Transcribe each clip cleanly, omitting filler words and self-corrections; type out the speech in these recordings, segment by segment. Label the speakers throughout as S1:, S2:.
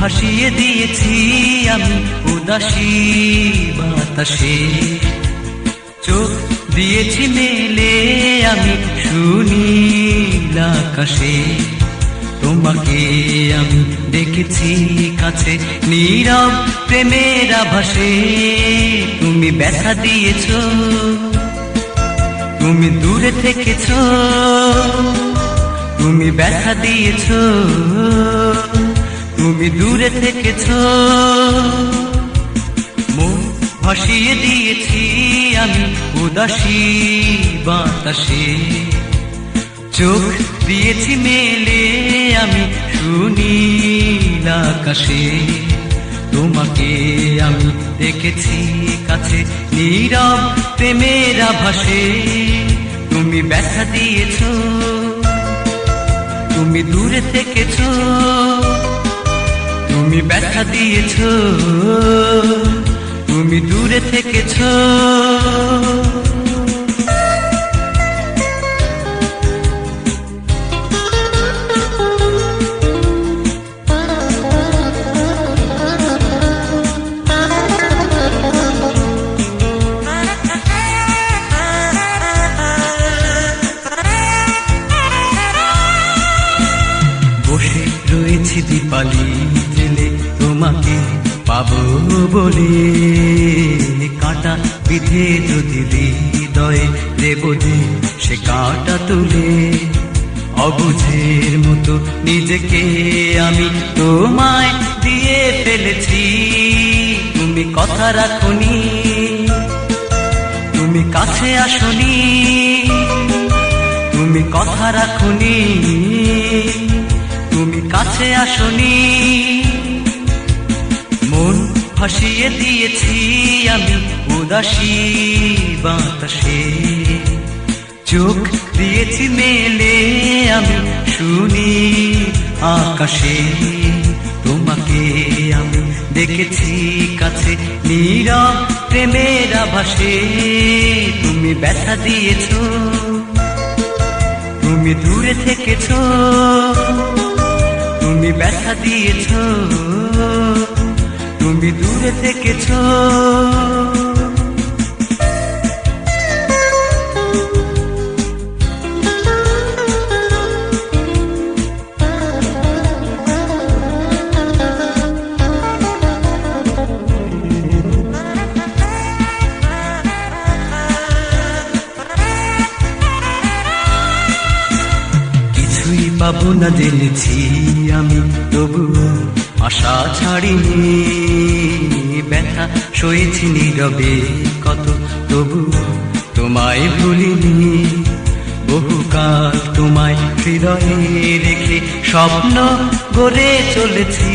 S1: ভাসিয়ে দিয়েছি আমি উদাসী বাতাসে, চোখ দিয়েছি মেলে আমি সুনীল আকাশে। তোমাকে আমি দেখেছি কাছে নীরব প্রেমের আভাসে। তুমি ব্যথা দিয়েছ, তুমি দূরে থেকেছ, তুমি ব্যথা দিয়েছ, তুমি দূরে থেকেছ। মন ভাসিয়ে দিয়েছি আমি উদাসী বাতাসে, চোখ দিয়েছি মেলে আমি সুনীল আকাশে। তোমাকে আমি দেখেছি কাছে নীরব প্রেমের আভাসে। তুমি ব্যথা দিয়েছ, তুমি দূরে থেকেছ, তুমি ব্যথা দিয়েছ, তুমি দূরে থেকেছ। বসে রয়েছি দীপালি জেলে তোমাকে পাবো বলে, কাঁটা বিধে যদি হৃদয়ে দেব যে সে কাঁটা তুলে। অবুঝের মতো নিজেকে আমি তোমায় দিয়ে ফেলেছি, তুমি কথা রাখনি, তুমি কাছে আসনি, তুমি কথা রাখনি, তুমি কাছে আসনি। মন ভাসিয়ে দিয়েছি আমি উদাসী বাতাসে, চোখ দিয়েছি মেলে আমি সুনীল আকাশে। তোমাকে আমি দেখেছি কাছে নীরব প্রেমের আভাসে। তুমি ব্যথা দিয়েছ, তুমি দূরে থেকেছ, তুমি ব্যথা দিয়েছ, তুমি দূরে থেকেছ। কিছুই পাবো না জেনেছি আমি, তবু আশা ছাড়িনি। ব্যথা সয়েছি নীরবে কত, তবু তোমায় ভুলিনি। বহুকাল তোমায় হৃদয়ে রেখে স্বপ্ন গড়ে চলেছি,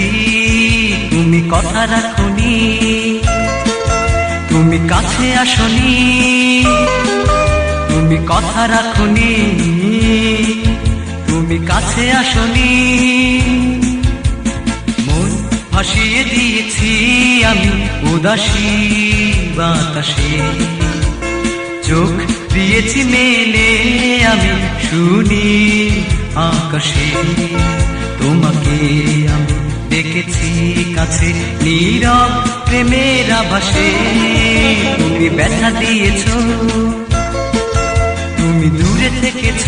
S1: তুমি কথা রাখনি, তুমি কাছে আসনি, তুমি কথা রাখনি, তুমি কাছে আসনি। মন ভাসিয়ে দিয়েছি আমি উদাসী বাতাসে, চোখ দিয়েছি মেলে আমি সুনীল আকাশে। তোমাকে আমি দেখেছি কাছে নীরব প্রেমের আভাসে। তুমি ব্যথা দিয়েছ, তুমি দূরে থেকেছ,